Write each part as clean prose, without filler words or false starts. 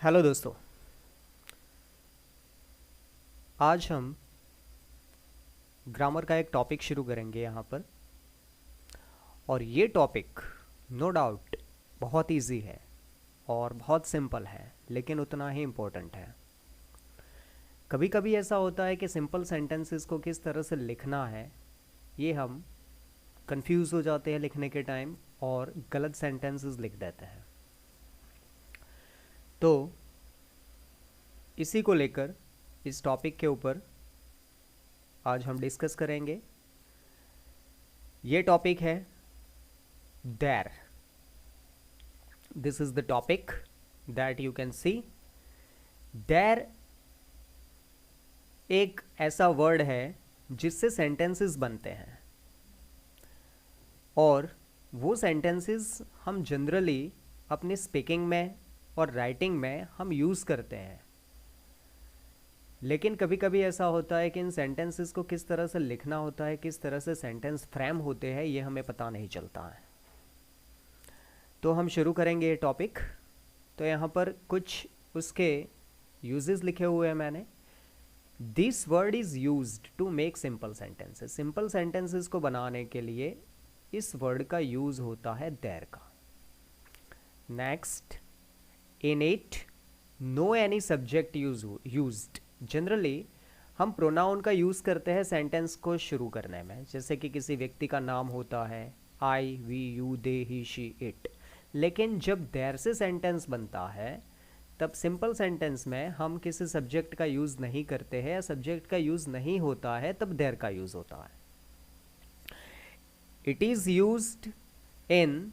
Hello दोस्तों। आज हम ग्रामर का एक टॉपिक शुरू करेंगे यहाँ पर। और ये टॉपिक नो डाउट बहुत इजी है और बहुत सिंपल है, लेकिन उतना ही इम्पोर्टेंट है। कभी कभी ऐसा होता है कि सिंपल सेंटेंसेस को किस तरह से लिखना है ये हम कंफ्यूज हो जाते हैं लिखने के टाइम, और गलत सेंटेंसेस लिख देते हैं। तो इसी को लेकर इस टॉपिक के ऊपर आज हम डिस्कस करेंगे। ये टॉपिक है there. This is the topic that you can see. There एक ऐसा वर्ड है जिससे सेंटेंसेस बनते हैं, और वो सेंटेंसेस हम जनरली अपनी स्पीकिंग में और राइटिंग में हम यूज़ करते हैं। लेकिन कभी कभी ऐसा होता है कि इन सेंटेंसेस को किस तरह से लिखना होता है, किस तरह से सेंटेंस फ्रेम होते हैं, ये हमें पता नहीं चलता है। तो हम शुरू करेंगे ये टॉपिक। तो यहाँ पर कुछ उसके यूजेस लिखे हुए हैं मैंने। This word is used to make simple sentences. Simple sentences को बनाने के लिए इस वर्ड का यूज़ होता है देयर का। Next, in it no any subject used. Generally हम प्रोनाउन का यूज़ करते हैं सेंटेंस को शुरू करने में, जैसे कि किसी व्यक्ति का नाम होता है I, we, you, they, he, she, it. लेकिन जब देयर से सेंटेंस बनता है तब सिंपल सेंटेंस में हम किसी सब्जेक्ट का यूज़ नहीं करते हैं, या सब्जेक्ट का यूज़ नहीं होता है तब देयर का यूज़ होता है। It is used in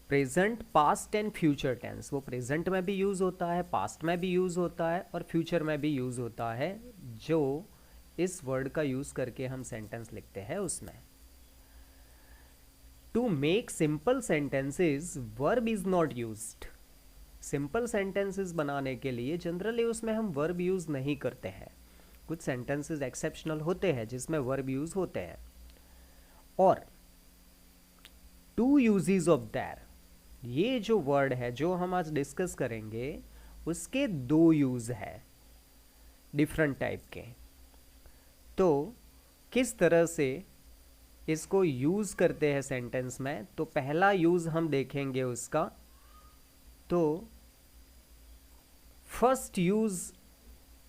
present, past and future tense. वो प्रेजेंट में भी यूज़ होता है, पास्ट में भी यूज़ होता है, और फ्यूचर में भी यूज़ होता है। जो इस वर्ड का यूज़ करके हम सेंटेंस लिखते हैं उसमें। To make simple sentences verb is not used. Simple sentences बनाने के लिए जनरली उसमें हम वर्ब यूज़ नहीं करते हैं। कुछ सेंटेंसेस एक्सेप्शनल होते हैं जिसमें वर्ब यूज़ होते हैं। और टू यूजेस ऑफ देयर, ये जो वर्ड है जो हम आज डिस्कस करेंगे उसके दो यूज़ है डिफरेंट टाइप के। तो किस तरह से इसको यूज़ करते हैं सेंटेंस में, तो पहला यूज़ हम देखेंगे उसका। तो फर्स्ट यूज़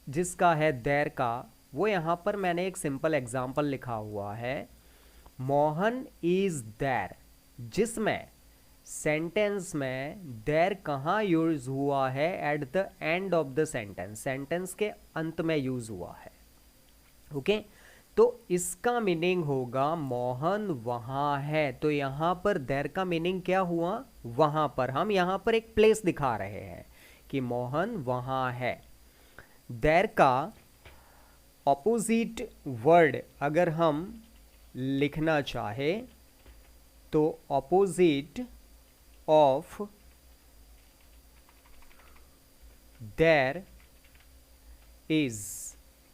जिसका है देयर का, वो यहाँ पर मैंने एक सिंपल एग्जाम्पल लिखा हुआ है, मोहन इज देयर, जिसमें सेंटेंस में देयर कहाँ यूज हुआ है? Eight the end of the sentence. Sentence के अंत में यूज हुआ है। ओके, तो इसका मीनिंग होगा मोहन वहाँ है। तो यहाँ पर देयर का मीनिंग क्या हुआ? वहाँ पर। हम यहाँ पर एक प्लेस दिखा रहे हैं कि मोहन वहाँ है। देयर का ऑपोजिट वर्ड अगर हम लिखना चाहे तो ऑपोजिट ऑफ देयर इज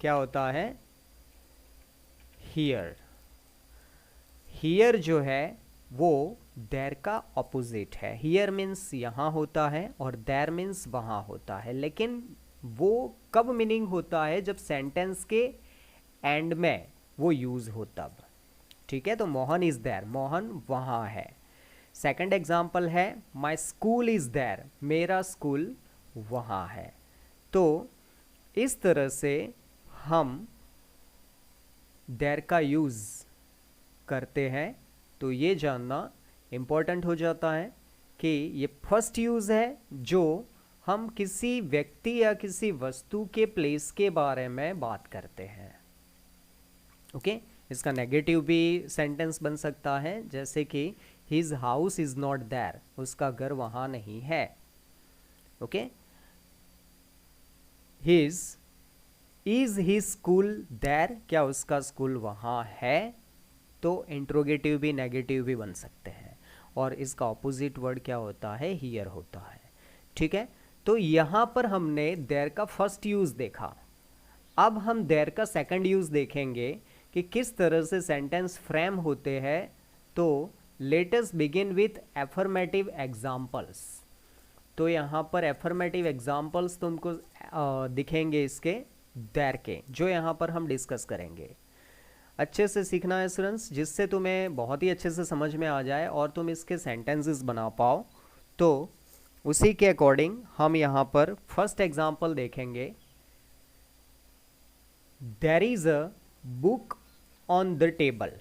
क्या होता है? हियर। हियर जो है वो देयर का ऑपोजिट है। हियर मीन्स यहाँ होता है और देयर मीन्स वहाँ होता है। लेकिन वो कब मीनिंग होता है? जब सेंटेंस के एंड में वो यूज़ हो तब। ठीक है, तो मोहन इज़ देयर, मोहन वहाँ है। सेकंड एग्जाम्पल है माई स्कूल इज़ देयर, मेरा स्कूल वहाँ है। तो इस तरह से हम देयर का यूज़ करते हैं। तो ये जानना इम्पोर्टेंट हो जाता है कि ये फर्स्ट यूज़ है जो हम किसी व्यक्ति या किसी वस्तु के प्लेस के बारे में बात करते हैं। ओके, इसका नेगेटिव भी सेंटेंस बन सकता है, जैसे कि his house is not there, उसका घर वहाँ नहीं है। Okay, his is his school there, क्या उसका स्कूल वहाँ है? तो इंट्रोगेटिव भी नेगेटिव भी बन सकते हैं। और इसका ऑपोजिट वर्ड क्या होता है? हियर होता है। ठीक है, तो यहाँ पर हमने देयर का फर्स्ट यूज़ देखा। अब हम देयर का सेकंड यूज़ देखेंगे कि किस तरह से सेंटेंस फ्रेम होते हैं। तो let us begin with affirmative examples. तो यहाँ पर एफर्मेटिव एग्जाम्पल्स तुमको दिखेंगे इसके देयर के, जो यहाँ पर हम डिस्कस करेंगे। अच्छे से सीखना है स्टूडेंट्स, जिससे तुम्हें बहुत ही अच्छे से समझ में आ जाए और तुम इसके सेंटेंसेस बना पाओ। तो उसी के अकॉर्डिंग हम यहाँ पर फर्स्ट एग्जाम्पल देखेंगे। There is a book on the table.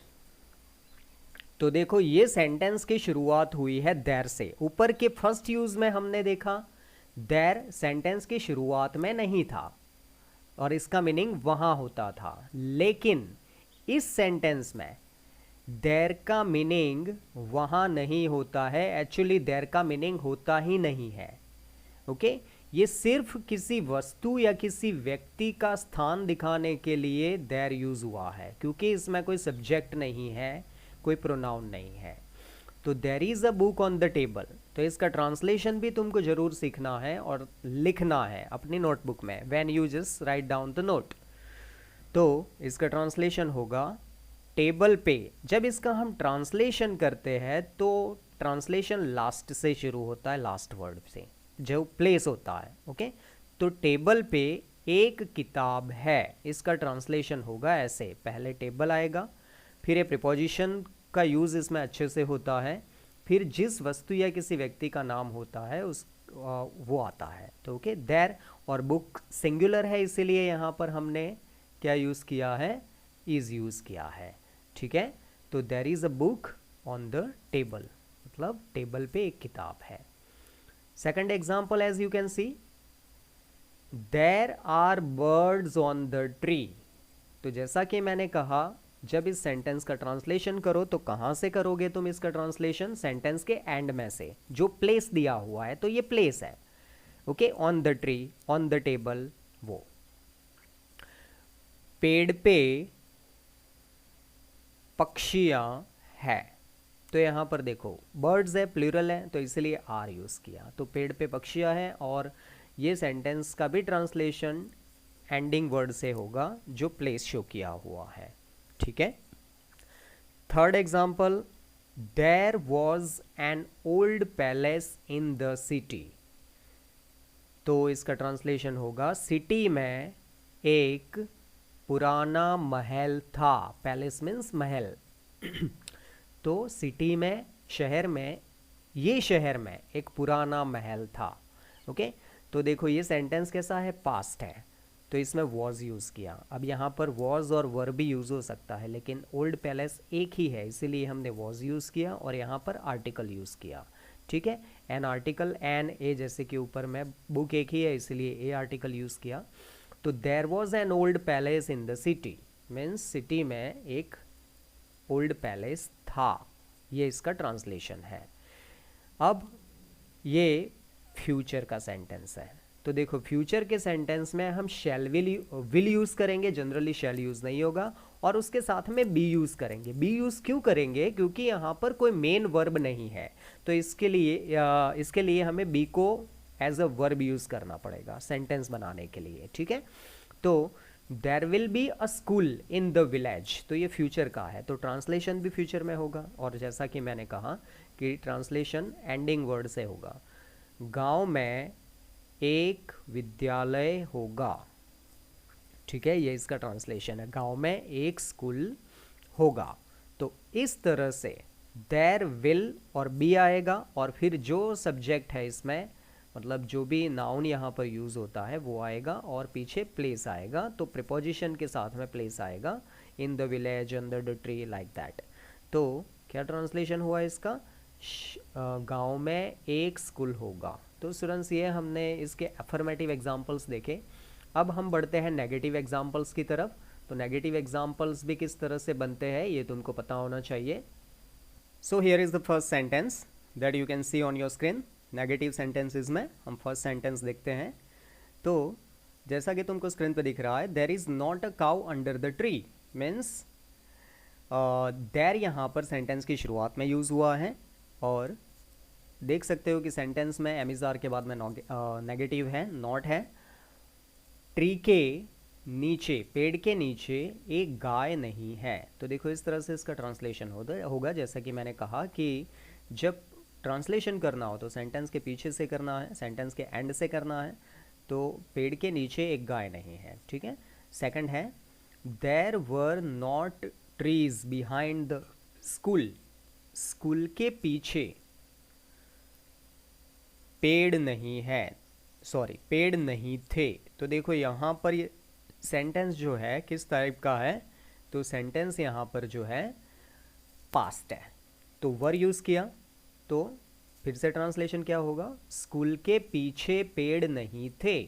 तो देखो ये सेंटेंस की शुरुआत हुई है देयर से। ऊपर के फर्स्ट यूज में हमने देखा देयर सेंटेंस की शुरुआत में नहीं था और इसका मीनिंग वहां होता था, लेकिन इस सेंटेंस में देयर का मीनिंग वहां नहीं होता है। एक्चुअली देयर का मीनिंग होता ही नहीं है। ओके, ये सिर्फ किसी वस्तु या किसी व्यक्ति का स्थान दिखाने के लिए देयर यूज हुआ है, क्योंकि इसमें कोई सब्जेक्ट नहीं है, कोई प्रोनाउन नहीं है। तो there is a book on the table, तो इसका ट्रांसलेशन भी तुमको जरूर सीखना है और लिखना है अपनी नोटबुक में। When you just write down the note, तो इसका ट्रांसलेशन होगा टेबल पे। जब इसका हम ट्रांसलेशन करते हैं तो ट्रांसलेशन लास्ट से शुरू होता है, लास्ट वर्ड से जो प्लेस होता है। ओके, तो टेबल पे एक किताब है, इसका ट्रांसलेशन होगा ऐसे। पहले टेबल आएगा, फिर ये प्रीपोजिशन का यूज़ इसमें अच्छे से होता है, फिर जिस वस्तु या किसी व्यक्ति का नाम होता है उस वो आता है। तो ओके, देयर और बुक सिंगुलर है, इसीलिए यहाँ पर हमने क्या यूज़ किया है, इज़ यूज़ किया है। ठीक है, तो there is a book on the table, मतलब टेबल पे एक किताब है। Second example, as you can see, there are birds on the tree. तो जैसा कि मैंने कहा, जब इस सेंटेंस का ट्रांसलेशन करो तो कहाँ से करोगे तुम इसका ट्रांसलेशन? सेंटेंस के एंड में से, जो प्लेस दिया हुआ है, तो ये प्लेस है। Okay, on the tree, on the table, वो पेड़ पे पक्षियां है। तो यहाँ पर देखो बर्ड्स है, प्लूरल है, तो इसलिए आर यूज़ किया। तो पेड़ पे पक्षियां है, और ये सेंटेंस का भी ट्रांसलेशन एंडिंग वर्ड से होगा जो प्लेस शो किया हुआ है। ठीक है, third example, there was an old palace in the city. तो इसका ट्रांसलेशन होगा सिटी में एक पुराना महल था। पैलेस मीन्स महल। तो सिटी में, शहर में, ये शहर में एक पुराना महल था। ओके, तो देखो ये सेंटेंस कैसा है, पास्ट है, तो इसमें वॉज यूज़ किया। अब यहाँ पर वॉज और वर्ब भी यूज़ हो सकता है, लेकिन ओल्ड पैलेस एक ही है, इसीलिए हमने वॉज यूज़ किया और यहाँ पर आर्टिकल यूज़ किया। ठीक है, एन आर्टिकल, एन ए, जैसे कि ऊपर में बुक एक ही है इसलिए ए आर्टिकल यूज़ किया। तो there was an old palace in the city, means city में एक ओल्ड पैलेस था। ये इसका ट्रांसलेशन है। अब ये फ्यूचर का सेंटेंस है। तो देखो फ्यूचर के सेंटेंस में हम शैल विल यूज़ करेंगे, जनरली शैल यूज़ नहीं होगा, और उसके साथ में बी यूज़ करेंगे। बी यूज़ क्यों करेंगे? क्योंकि यहाँ पर कोई मेन वर्ब नहीं है, तो इसके लिए हमें बी को एज अ वर्ब यूज़ करना पड़ेगा सेंटेंस बनाने के लिए। ठीक है, तो there will be a school in the village, तो ये फ्यूचर का है, तो ट्रांसलेशन भी फ्यूचर में होगा। और जैसा कि मैंने कहा कि ट्रांसलेशन एंडिंग वर्ड से होगा। गांव में एक विद्यालय होगा। ठीक है, ये इसका ट्रांसलेशन है, गांव में एक स्कूल होगा। तो इस तरह से देयर विल और बी आएगा, और फिर जो सब्जेक्ट है इसमें, मतलब जो भी नाउन यहाँ पर यूज़ होता है वो आएगा, और पीछे प्लेस आएगा, तो प्रीपोजिशन के साथ में प्लेस आएगा, इन the village, under the tree, like that. तो क्या ट्रांसलेशन हुआ इसका? गांव में एक स्कूल होगा। तो स्टूडेंट्स ये हमने इसके अफर्मेटिव एग्जाम्पल्स देखे। अब हम बढ़ते हैं नेगेटिव एग्जाम्पल्स की तरफ। तो नेगेटिव एग्जाम्पल्स भी किस तरह से बनते हैं ये तुमको पता होना चाहिए। So here is the first sentence that you can C on your screen. Negative sentences में हम फर्स्ट सेंटेंस देखते हैं। तो जैसा कि तुमको स्क्रीन पर दिख रहा है, there is not a cow under the tree, means there यहाँ पर सेंटेंस की शुरुआत में यूज़ हुआ है, और देख सकते हो कि सेंटेंस में एमिजार के बाद में नेगेटिव है, नॉट है। ट्री के नीचे, पेड़ के नीचे एक गाय नहीं है। तो देखो इस तरह से इसका ट्रांसलेशन होगा, जैसा कि मैंने कहा कि जब ट्रांसलेशन करना हो तो सेंटेंस के पीछे से करना है, सेंटेंस के एंड से करना है। तो पेड़ के नीचे एक गाय नहीं है, ठीक है। सेकंड है there were not trees behind the school, school के पीछे पेड़ नहीं है, सॉरी पेड़ नहीं थे। तो देखो यहाँ पर ये सेंटेंस जो है किस टाइप का है, तो सेंटेंस यहाँ पर जो है पास्ट है, तो वर यूज़ किया, तो फिर से ट्रांसलेशन क्या होगा, स्कूल के पीछे पेड़ नहीं थे।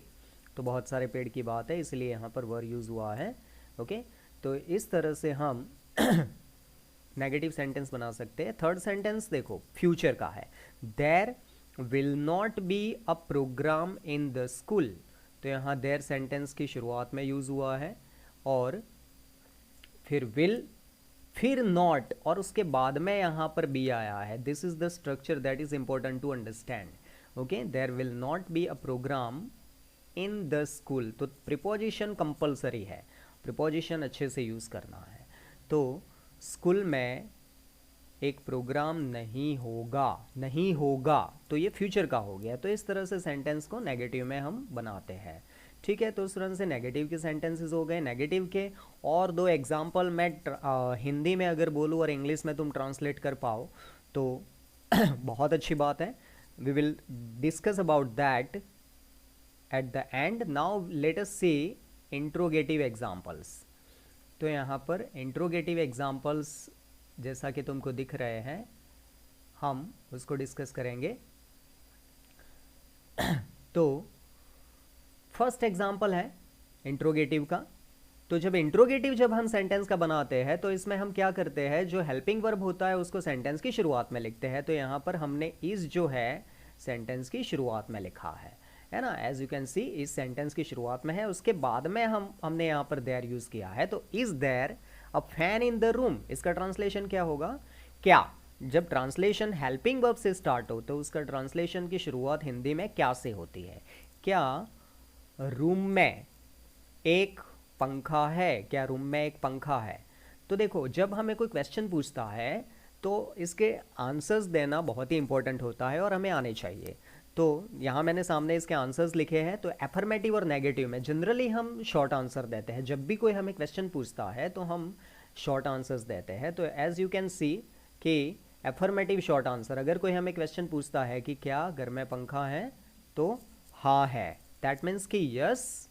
तो बहुत सारे पेड़ की बात है, इसलिए यहाँ पर वर यूज़ हुआ है। ओके, तो इस तरह से हम नेगेटिव सेंटेंस बना सकते हैं। थर्ड सेंटेंस देखो फ्यूचर का है, there will not be a programme in the school. तो यहाँ देयर सेंटेंस की शुरुआत में यूज़ हुआ है, और फिर विल, फिर नॉट, और उसके बाद में यहाँ पर बी आया है। This is the structure that is important to understand. Okay, there will not be a programme in the school, तो प्रिपोजिशन कंपलसरी है, प्रिपोजिशन अच्छे से यूज़ करना है। तो स्कूल में एक प्रोग्राम नहीं होगा, नहीं होगा, तो ये फ्यूचर का हो गया। तो इस तरह से सेंटेंस को नेगेटिव में हम बनाते हैं, ठीक है। तो उस तरह से नेगेटिव के सेंटेंसेस हो गए। नेगेटिव के और दो एग्जाम्पल मैं हिंदी में अगर बोलूँ और इंग्लिश में तुम ट्रांसलेट कर पाओ तो बहुत अच्छी बात है। We will discuss about that at the end. Now let us see interrogative examples. तो यहाँ पर इंट्रोगेटिव एग्जाम्पल्स जैसा कि तुमको दिख रहे हैं, हम उसको डिस्कस करेंगे। तो फर्स्ट एग्जाम्पल है इंट्रोगेटिव का। तो जब इंट्रोगेटिव जब हम सेंटेंस का बनाते हैं तो इसमें हम क्या करते हैं, जो हेल्पिंग वर्ब होता है उसको सेंटेंस की शुरुआत में लिखते हैं। तो यहाँ पर हमने इज जो है सेंटेंस की शुरुआत में लिखा है ना। एज यू कैन सी इस सेंटेंस की शुरुआत में है, उसके बाद में हमने यहाँ पर देयर यूज किया है। तो is there a fan in the room, इसका ट्रांसलेशन क्या होगा, क्या। जब ट्रांसलेशन हेल्पिंग वर्ब से स्टार्ट हो तो उसका ट्रांसलेशन की शुरुआत हिंदी में क्या से होती है। क्या रूम में एक पंखा है, क्या रूम में एक पंखा है। तो देखो जब हमें कोई क्वेश्चन पूछता है तो इसके आंसर्स देना बहुत ही इंपॉर्टेंट होता है और हमें आने चाहिए। तो यहाँ मैंने सामने इसके आंसर्स लिखे हैं। तो एफर्मेटिव और नेगेटिव में जनरली हम शॉर्ट आंसर देते हैं। जब भी कोई हमें क्वेश्चन पूछता है तो हम शॉर्ट आंसर्स देते हैं। तो एज यू कैन सी कि एफर्मेटिव शॉर्ट आंसर, अगर कोई हमें क्वेश्चन पूछता है कि क्या घर में पंखा है, तो हाँ है, दैट मीन्स कि यस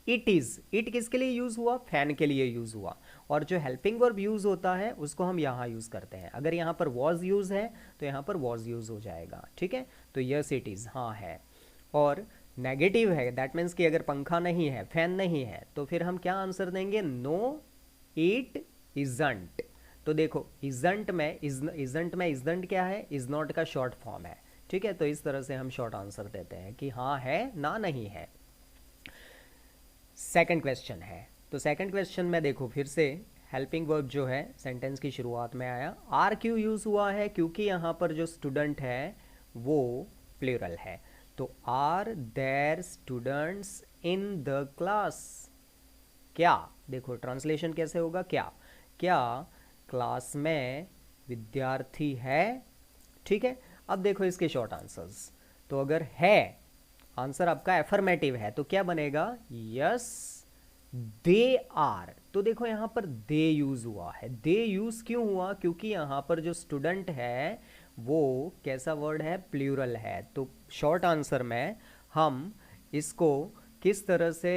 इट इज। इट किसके लिए यूज हुआ, फैन के लिए यूज हुआ। और जो हेल्पिंग वर्ब यूज होता है उसको हम यहाँ यूज करते हैं। अगर यहाँ पर वॉज यूज है तो यहाँ पर वॉज यूज हो जाएगा, ठीक है। तो यस इट इज, हाँ है। और नेगेटिव है, दैट मीन्स कि अगर पंखा नहीं है, फैन नहीं है, तो फिर हम क्या आंसर देंगे, नो इट इजंट। तो देखो इजंट में इजंट क्या है, इज नॉट का शॉर्ट फॉर्म है, ठीक है। तो इस तरह से हम शॉर्ट आंसर देते हैं कि हाँ है ना नहीं है। सेकंड क्वेश्चन है, तो सेकंड क्वेश्चन में देखो फिर से हेल्पिंग वर्ब जो है सेंटेंस की शुरुआत में आया। आर क्यों यूज हुआ है, क्योंकि यहाँ पर जो स्टूडेंट है वो प्लूरल है। तो are there students in the class, क्या, देखो ट्रांसलेशन कैसे होगा, क्या, क्या क्लास में विद्यार्थी है, ठीक है। अब देखो इसके शॉर्ट आंसर्स। तो अगर है, आंसर आपका एफर्मेटिव है, तो क्या बनेगा, यस दे आर। तो देखो यहां पर दे यूज हुआ है। दे यूज क्यों हुआ, क्योंकि यहां पर जो स्टूडेंट है वो कैसा वर्ड है, प्लूरल है। तो शॉर्ट आंसर में हम इसको किस तरह से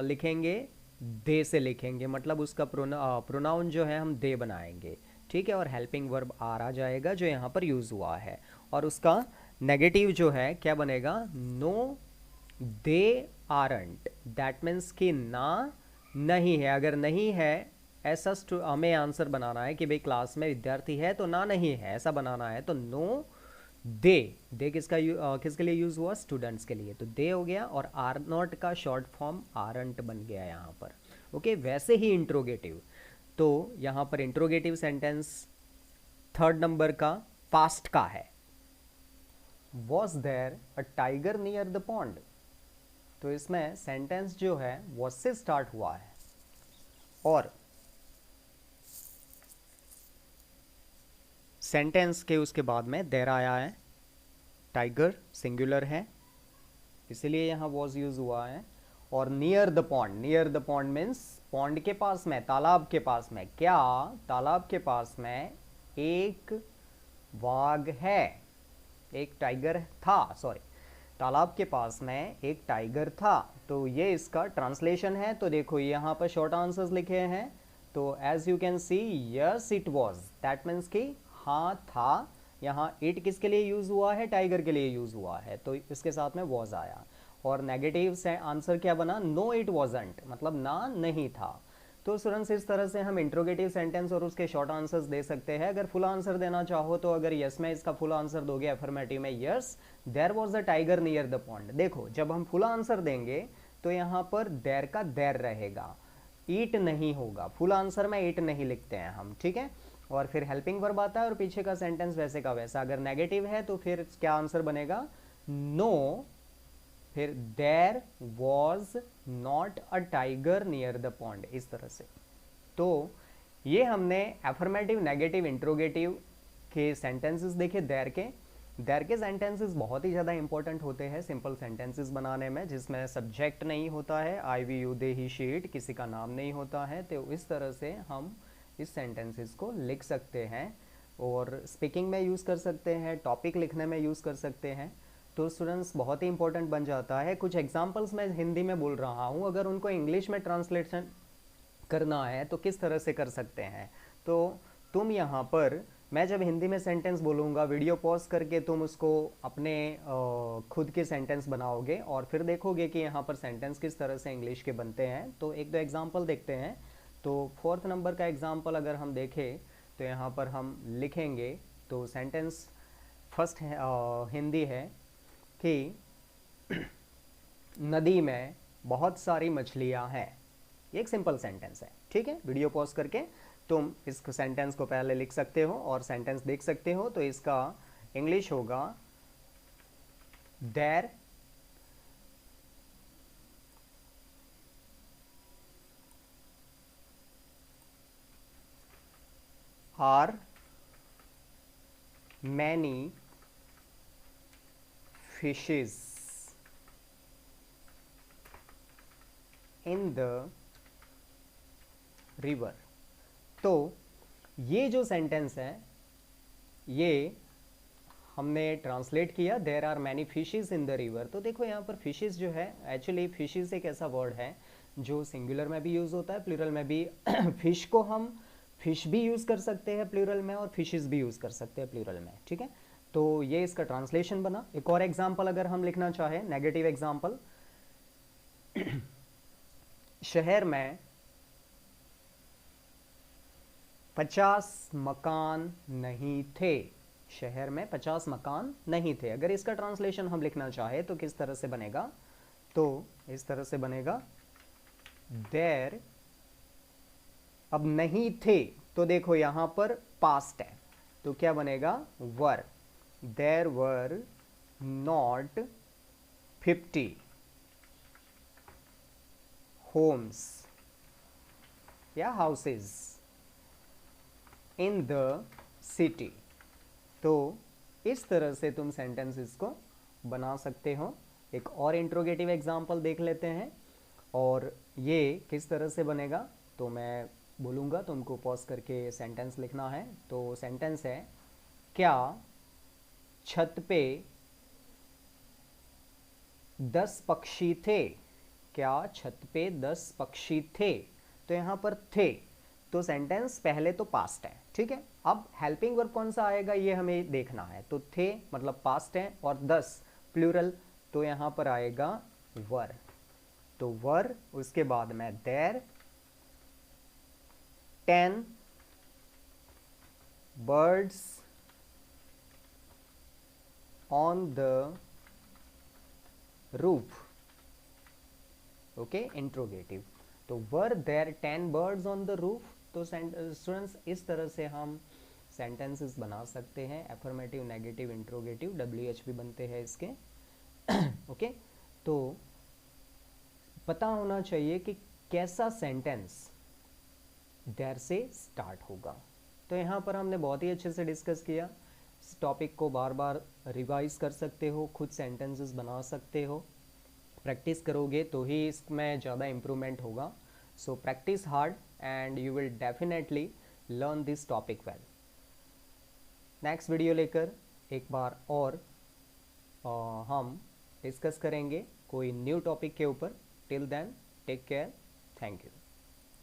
लिखेंगे, दे से लिखेंगे, मतलब उसका प्रोनाउन जो है हम दे बनाएंगे, ठीक है। और हेल्पिंग वर्ब आर आ जाएगा जो यहाँ पर यूज हुआ है। और उसका नेगेटिव जो है क्या बनेगा, no they aren't, that means कि ना नहीं है। अगर नहीं है ऐसा हमें आंसर बनाना है कि भाई क्लास में विद्यार्थी है तो ना नहीं है, ऐसा बनाना है। तो नो दे किसके लिए यूज हुआ, स्टूडेंट्स के लिए। तो दे हो गया और आर नॉट का शॉर्ट फॉर्म आरंट बन गया यहाँ पर, ओके। वैसे ही इंट्रोगेटिव, तो यहाँ पर इंट्रोगेटिव सेंटेंस थर्ड नंबर का पास्ट का है। Was there a tiger near the pond. तो इसमें सेंटेंस जो है वॉज से स्टार्ट हुआ है और सेंटेंस के उसके बाद में देयर आया है। टाइगर सिंगुलर है इसलिए यहाँ वॉज यूज हुआ है। और near the pond means pond के पास में, तालाब के पास में, क्या तालाब के पास में एक वाघ है, एक टाइगर था, सॉरी, तालाब के पास में एक टाइगर था। तो ये इसका ट्रांसलेशन है। तो देखो यहाँ पर शॉर्ट आंसर्स लिखे हैं। तो as you can see yes it was, that means कि हाँ था। यहाँ इट किसके लिए यूज हुआ है, टाइगर के लिए यूज हुआ है, तो इसके साथ में वॉज आया। और नेगेटिव से आंसर क्या बना, नो इट वॉजंट, मतलब ना नहीं था। तो स्टूडेंट्स इस तरह से हम इंट्रोगेटिव सेंटेंस और उसके शॉर्ट आंसर्स दे सकते हैं। अगर फुल आंसर देना चाहो तो अगर यस में इसका फुल आंसर दोगे अफर्मेटिव में, yes there was a tiger near the pond. देखो जब हम फुल आंसर देंगे तो यहाँ पर देर का देर रहेगा, ईट नहीं होगा। फुल आंसर में ईट नहीं लिखते हैं हम, ठीक है। और फिर हेल्पिंग वर्ब आता है और पीछे का सेंटेंस वैसे का वैसा। अगर नेगेटिव है तो फिर क्या आंसर बनेगा, नो, फिर there was not a tiger near the pond, इस तरह से। तो ये हमने एफर्मेटिव, नेगेटिव, इंट्रोगेटिव के सेंटेंसेस देखे। देर के सेंटेंसेस बहुत ही ज़्यादा इंपॉर्टेंट होते हैं सिंपल सेंटेंसेस बनाने में, जिसमें सब्जेक्ट नहीं होता है, I we you they he she it, किसी का नाम नहीं होता है। तो इस तरह से हम इस सेंटेंसेस को लिख सकते हैं और स्पीकिंग में यूज़ कर सकते हैं, टॉपिक लिखने में यूज़ कर सकते हैं। तो स्टूडेंट्स बहुत ही इंपॉर्टेंट बन जाता है। कुछ एग्जांपल्स मैं हिंदी में बोल रहा हूँ, अगर उनको इंग्लिश में ट्रांसलेशन करना है तो किस तरह से कर सकते हैं। तो तुम यहाँ पर, मैं जब हिंदी में सेंटेंस बोलूँगा, वीडियो पॉज करके तुम उसको अपने खुद के सेंटेंस बनाओगे और फिर देखोगे कि यहाँ पर सेंटेंस किस तरह से इंग्लिश के बनते हैं। तो एक दो एग्जांपल देखते हैं। तो 4th नंबर का एग्जांपल अगर हम देखें तो यहाँ पर हम लिखेंगे। तो सेंटेंस फर्स्ट हिंदी है कि नदी में बहुत सारी मछलियां हैं। ये एक सिंपल सेंटेंस है, ठीक है। वीडियो पॉज करके तुम इस सेंटेंस को पहले लिख सकते हो और सेंटेंस देख सकते हो। तो इसका इंग्लिश होगा, there are many fishes in the river. तो ये जो सेंटेंस है ये हमने ट्रांसलेट किया, there are many fishes in the river. तो देखो यहाँ पर फिशेस जो है, एक्चुअली फिशेस एक ऐसा वर्ड है जो सिंगुलर में भी यूज होता है, प्लूरल में भी। फिश को हम फिश भी यूज कर सकते हैं प्लूरल में और फिशेस भी यूज कर सकते हैं प्लूरल में, ठीक है। तो ये इसका ट्रांसलेशन बना। एक और एग्जाम्पल अगर हम लिखना चाहें, नेगेटिव एग्जाम्पल, शहर में 50 मकान नहीं थे। शहर में 50 मकान नहीं थे। अगर इसका ट्रांसलेशन हम लिखना चाहे तो किस तरह से बनेगा, तो इस तरह से बनेगा, देर, अब नहीं थे तो देखो यहां पर पास्ट है तो क्या बनेगा, वर। देर वर नॉट 50 होम्स या हाउसेस इन द सिटी। तो इस तरह से तुम सेंटेंसेस को बना सकते हो। एक और इंट्रोगेटिव एग्जांपल देख लेते हैं और ये किस तरह से बनेगा। तो मैं बोलूँगा, तुमको पॉज करके सेंटेंस लिखना है। तो सेंटेंस है, क्या छत पे 10 पक्षी थे। क्या छत पे 10 पक्षी थे। तो यहाँ पर थे, तो सेंटेंस पहले तो पास्ट है, ठीक है। अब हेल्पिंग वर्ब कौन सा आएगा ये हमें देखना है। तो थे मतलब पास्ट है और 10 प्लूरल, तो यहाँ पर आएगा वर। तो वर, उसके बाद में there 10 birds on the roof, okay, interrogative. तो were there 10 birds on the roof। तो स्टूडेंट्स इस तरह से हम सेंटेंसेस बना सकते हैं। एफर्मेटिव, नेगेटिव, इंट्रोगेटिव, WH भी बनते हैं इसके। ओके, तो पता होना चाहिए कि कैसा सेंटेंस देयर से स्टार्ट होगा। तो यहाँ पर हमने बहुत ही अच्छे से डिस्कस किया। इस टॉपिक को बार बार रिवाइज कर सकते हो, खुद सेंटेंसेस बना सकते हो। प्रैक्टिस करोगे तो ही इसमें ज़्यादा इम्प्रूवमेंट होगा। So practice hard and you will definitely learn this topic well. Next video लेकर एक बार और हम डिस्कस करेंगे कोई न्यू टॉपिक के ऊपर। Till then take care, thank you.